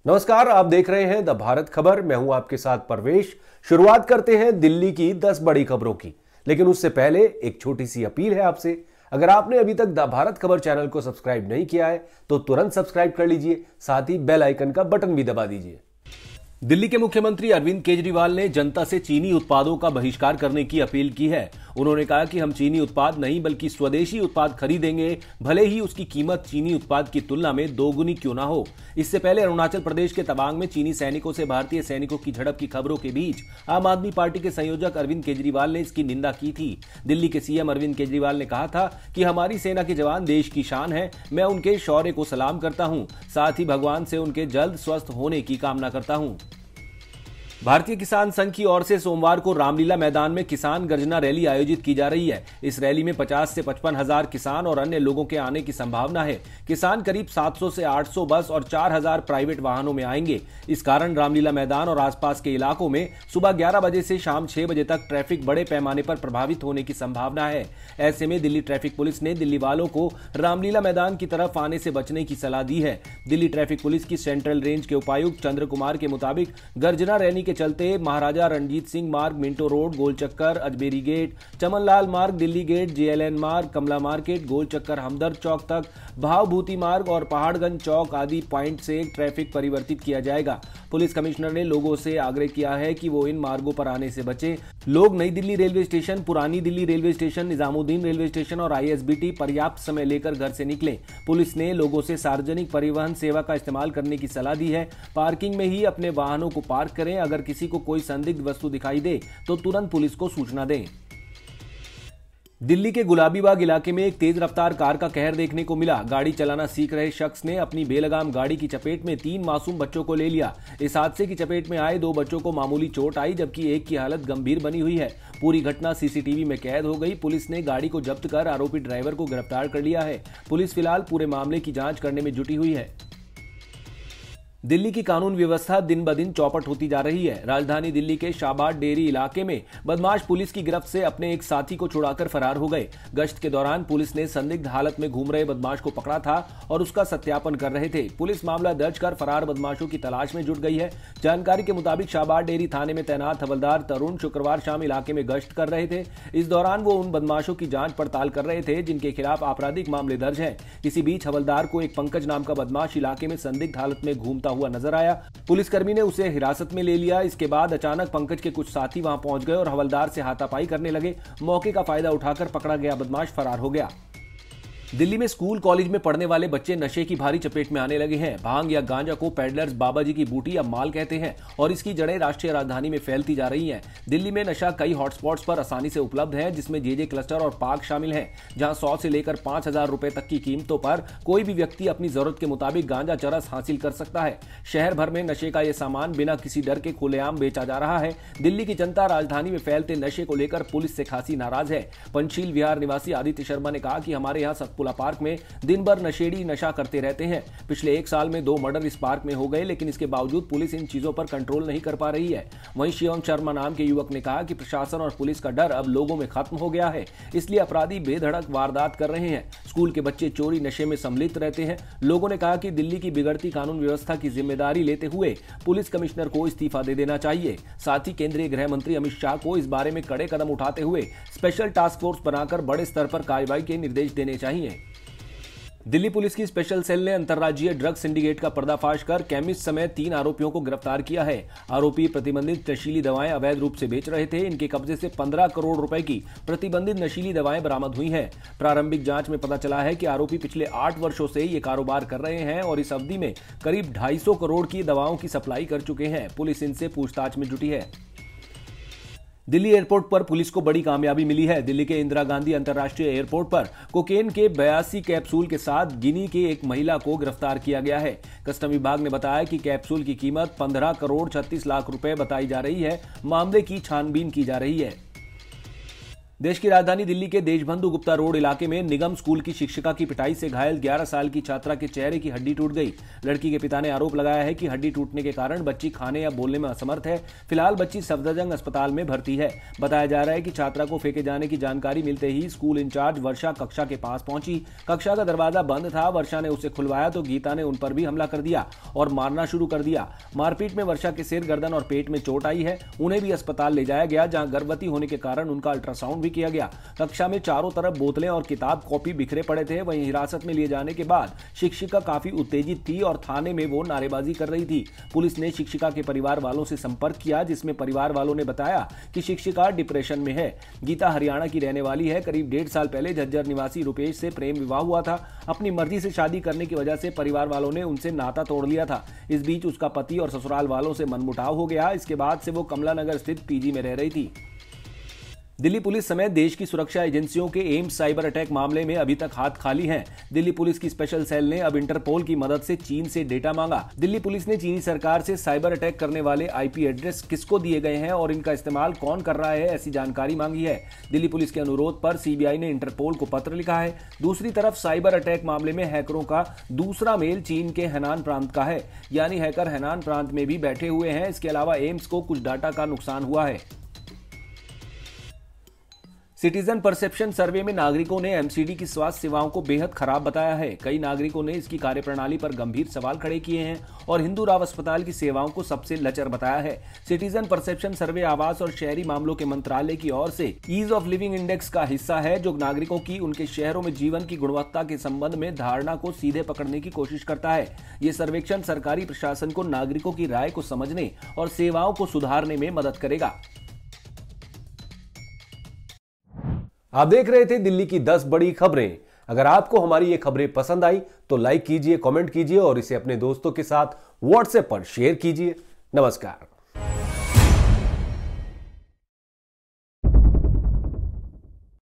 नमस्कार, आप देख रहे हैं द भारत खबर। मैं हूं आपके साथ परवेश। शुरुआत करते हैं दिल्ली की 10 बड़ी खबरों की, लेकिन उससे पहले एक छोटी सी अपील है आपसे। अगर आपने अभी तक द भारत खबर चैनल को सब्सक्राइब नहीं किया है तो तुरंत सब्सक्राइब कर लीजिए, साथ ही बेल आइकन का बटन भी दबा दीजिए। दिल्ली के मुख्यमंत्री अरविंद केजरीवाल ने जनता से चीनी उत्पादों का बहिष्कार करने की अपील की है। उन्होंने कहा कि हम चीनी उत्पाद नहीं बल्कि स्वदेशी उत्पाद खरीदेंगे, भले ही उसकी कीमत चीनी उत्पाद की तुलना में दोगुनी क्यों ना हो। इससे पहले अरुणाचल प्रदेश के तवांग में चीनी सैनिकों से भारतीय सैनिकों की झड़प की खबरों के बीच आम आदमी पार्टी के संयोजक अरविंद केजरीवाल ने इसकी निंदा की थी। दिल्ली के सीएम अरविंद केजरीवाल ने कहा था कि हमारी सेना के जवान देश की शान है, मैं उनके शौर्य को सलाम करता हूं, साथ ही भगवान से उनके जल्द स्वस्थ होने की कामना करता हूं। भारतीय किसान संघ की ओर से सोमवार को रामलीला मैदान में किसान गर्जना रैली आयोजित की जा रही है। इस रैली में 50 से 55 हजार किसान और अन्य लोगों के आने की संभावना है। किसान करीब 700 से 800 बस और 4000 प्राइवेट वाहनों में आएंगे। इस कारण रामलीला मैदान और आसपास के इलाकों में सुबह 11 बजे से शाम 6 बजे तक ट्रैफिक बड़े पैमाने पर प्रभावित होने की संभावना है। ऐसे में दिल्ली ट्रैफिक पुलिस ने दिल्ली वालों को रामलीला मैदान की तरफ आने से बचने की सलाह दी है। दिल्ली ट्रैफिक पुलिस की सेंट्रल रेंज के उपायुक्त चंद्र कुमार के मुताबिक गर्जना रैली के चलते महाराजा रणजीत सिंह मार्ग, मिंटो रोड, गोल चक्कर, अजमेरी गेट, चमनलाल मार्ग, दिल्ली गेट, जेएलएन मार्ग, कमला मार्केट, गोल चक्कर, हमदर्द चौक तक, भावभूति मार्ग और पहाड़गंज चौक आदि पॉइंट से ट्रैफिक परिवर्तित किया जाएगा। पुलिस कमिश्नर ने लोगों से आग्रह किया है कि वो इन मार्गों पर आने से बचें। लोग नई दिल्ली रेलवे स्टेशन, पुरानी Delhi railway station, Nizamuddin railway station और आईएसबीटी पर्याप्त समय लेकर घर से निकलें। पुलिस ने लोगों से सार्वजनिक परिवहन सेवा का इस्तेमाल करने की सलाह दी है। पार्किंग में ही अपने वाहनों को पार्क करें। अगर किसी को कोई संदिग्ध वस्तु दिखाई दे तो तुरंत पुलिस को सूचना दें। दिल्ली के गुलाबी बाग इलाके में एक तेज रफ्तार कार का कहर देखने को मिला। गाड़ी चलाना सीख रहे शख्स ने अपनी बेलगाम गाड़ी की चपेट में 3 मासूम बच्चों को ले लिया। इस हादसे की चपेट में आए 2 बच्चों को मामूली चोट आई, जबकि एक की हालत गंभीर बनी हुई है। पूरी घटना सीसीटीवी में कैद हो गई। पुलिस ने गाड़ी को जब्त कर आरोपी ड्राइवर को गिरफ्तार कर लिया है। पुलिस फिलहाल पूरे मामले की जांच करने में जुटी हुई है। दिल्ली की कानून व्यवस्था दिन ब दिन चौपट होती जा रही है। राजधानी दिल्ली के शाहबाद डेरी इलाके में बदमाश पुलिस की गिरफ्त से अपने एक साथी को छुड़ाकर फरार हो गए। गश्त के दौरान पुलिस ने संदिग्ध हालत में घूम रहे बदमाश को पकड़ा था और उसका सत्यापन कर रहे थे। पुलिस मामला दर्ज कर फरार बदमाशों की तलाश में जुट गई है। जानकारी के मुताबिक शाहबाद डेरी थाने में तैनात हवलदार तरुण शुक्रवार शाम इलाके में गश्त कर रहे थे। इस दौरान वो उन बदमाशों की जांच पड़ताल कर रहे थे जिनके खिलाफ आपराधिक मामले दर्ज हैं। इसी बीच हवलदार को एक पंकज नाम का बदमाश इलाके में संदिग्ध हालत में घूमता हुआ नजर आया। पुलिसकर्मी ने उसे हिरासत में ले लिया। इसके बाद अचानक पंकज के कुछ साथी वहां पहुंच गए और हवलदार से हाथापाई करने लगे। मौके का फायदा उठाकर पकड़ा गया बदमाश फरार हो गया। दिल्ली में स्कूल कॉलेज में पढ़ने वाले बच्चे नशे की भारी चपेट में आने लगे हैं। भांग या गांजा को पेडलर्स बाबा जी की बूटी या माल कहते हैं और इसकी जड़ें राष्ट्रीय राजधानी में फैलती जा रही हैं। दिल्ली में नशा कई हॉटस्पॉट्स पर आसानी से उपलब्ध है, जिसमें जेजे क्लस्टर और पार्क शामिल हैं, जहां 100 से लेकर 5000 रुपए तक की कीमतों पर कोई भी व्यक्ति अपनी जरूरत के मुताबिक गांजा चरस हासिल कर सकता है। शहर भर में नशे का यह सामान बिना किसी डर के खुलेआम बेचा जा रहा है। दिल्ली की जनता राजधानी में फैलते नशे को लेकर पुलिस से खासी नाराज है। पंचशील विहार निवासी आदित्य शर्मा ने कहा कि हमारे यहाँ सतपुला पार्क में दिन भर नशेड़ी नशा करते रहते हैं। पिछले 1 साल में 2 मर्डर इस पार्क में हो गए, लेकिन इसके बावजूद पुलिस इन चीजों पर कंट्रोल नहीं कर पा रही है। वहीं शिवम शर्मा नाम के युवक ने कहा कि प्रशासन और पुलिस का डर अब लोगों में खत्म हो गया है, इसलिए अपराधी बेधड़क वारदात कर रहे हैं। स्कूल के बच्चे चोरी नशे में सम्मिलित रहते हैं। लोगों ने कहा कि दिल्ली की बिगड़ती कानून व्यवस्था की जिम्मेदारी लेते हुए पुलिस कमिश्नर को इस्तीफा दे देना चाहिए। साथ ही केंद्रीय गृह मंत्री अमित शाह को इस बारे में कड़े कदम उठाते हुए स्पेशल टास्क फोर्स बनाकर बड़े स्तर पर कार्रवाई के निर्देश देने चाहिए। दिल्ली पुलिस की स्पेशल सेल ने अंतर्राज्यीय ड्रग सिंडिकेट का पर्दाफाश कर केमिस्ट समेत 3 आरोपियों को गिरफ्तार किया है। आरोपी प्रतिबंधित नशीली दवाएं अवैध रूप से बेच रहे थे। इनके कब्जे से 15 करोड़ रुपए की प्रतिबंधित नशीली दवाएं बरामद हुई हैं। प्रारंभिक जांच में पता चला है कि आरोपी पिछले 8 वर्षों से ये कारोबार कर रहे हैं और इस अवधि में करीब 250 करोड़ की दवाओं की सप्लाई कर चुके हैं। पुलिस इनसे पूछताछ में जुटी है। दिल्ली एयरपोर्ट पर पुलिस को बड़ी कामयाबी मिली है। दिल्ली के इंदिरा गांधी अंतर्राष्ट्रीय एयरपोर्ट पर कोकेन के 82 कैप्सूल के साथ गिनी की एक महिला को गिरफ्तार किया गया है। कस्टम विभाग ने बताया कि कैप्सूल की कीमत 15 करोड़ 36 लाख रुपए बताई जा रही है। मामले की छानबीन की जा रही है। देश की राजधानी दिल्ली के देशबंधु गुप्ता रोड इलाके में निगम स्कूल की शिक्षिका की पिटाई से घायल 11 साल की छात्रा के चेहरे की हड्डी टूट गई। लड़की के पिता ने आरोप लगाया है कि हड्डी टूटने के कारण बच्ची खाने या बोलने में असमर्थ है। फिलहाल बच्ची सफदरजंग अस्पताल में भर्ती है। बताया जा रहा है कि छात्रा को फेंके जाने की जानकारी मिलते ही स्कूल इंचार्ज वर्षा कक्षा के पास पहुंची। कक्षा का दरवाजा बंद था। वर्षा ने उसे खुलवाया तो गीता ने उन पर भी हमला कर दिया और मारना शुरू कर दिया। मारपीट में वर्षा के सिर, गर्दन और पेट में चोट आई है। उन्हें भी अस्पताल ले जाया गया, जहां गर्भवती होने के कारण उनका अल्ट्रासाउंड भी किया गया। कक्षा में चारों तरफ बोतलें और किताब कॉपी बिखरे पड़े थे। वहीं हिरासत में लिए जाने के बाद शिक्षिका काफी उत्तेजित थी और थाने में वो नारेबाजी कर रही थी। पुलिस ने शिक्षिका के परिवार वालों से संपर्क किया, जिसमें परिवार वालों ने बताया कि शिक्षिका डिप्रेशन में है। गीता हरियाणा की रहने वाली है। करीब 1.5 साल पहले झज्जर निवासी रुपेश से प्रेम विवाह हुआ था। अपनी मर्जी से शादी करने की वजह से परिवार वालों ने उनसे नाता तोड़ लिया था। इस बीच उसका पति और ससुराल वालों से मनमुटाव हो गया। इसके बाद से वो कमला नगर स्थित पीजी में रह रही थी। दिल्ली पुलिस समेत देश की सुरक्षा एजेंसियों के एम्स साइबर अटैक मामले में अभी तक हाथ खाली हैं। दिल्ली पुलिस की स्पेशल सेल ने अब इंटरपोल की मदद से चीन से डेटा मांगा। दिल्ली पुलिस ने चीनी सरकार से साइबर अटैक करने वाले आईपी एड्रेस किसको दिए गए हैं और इनका इस्तेमाल कौन कर रहा है, ऐसी जानकारी मांगी है। दिल्ली पुलिस के अनुरोध पर सीबीआई ने इंटरपोल को पत्र लिखा है। दूसरी तरफ साइबर अटैक मामले में हैकरों का दूसरा मेल चीन के हैनान प्रांत का है, यानी हैकर हैनान प्रांत में भी बैठे हुए हैं। इसके अलावा एम्स को कुछ डाटा का नुकसान हुआ है। सिटीजन परसेप्शन सर्वे में नागरिकों ने एमसीडी की स्वास्थ्य सेवाओं को बेहद खराब बताया है। कई नागरिकों ने इसकी कार्यप्रणाली पर गंभीर सवाल खड़े किए हैं और हिंदू राव अस्पताल की सेवाओं को सबसे लचर बताया है। सिटीजन परसेप्शन सर्वे आवास और शहरी मामलों के मंत्रालय की ओर से ईज ऑफ लिविंग इंडेक्स का हिस्सा है, जो नागरिकों की उनके शहरों में जीवन की गुणवत्ता के संबंध में धारणा को सीधे पकड़ने की कोशिश करता है। ये सर्वेक्षण सरकारी प्रशासन को नागरिकों की राय को समझने और सेवाओं को सुधारने में मदद करेगा। आप देख रहे थे दिल्ली की 10 बड़ी खबरें। अगर आपको हमारी ये खबरें पसंद आई तो लाइक कीजिए, कमेंट कीजिए और इसे अपने दोस्तों के साथ व्हाट्सएप पर शेयर कीजिए। नमस्कार।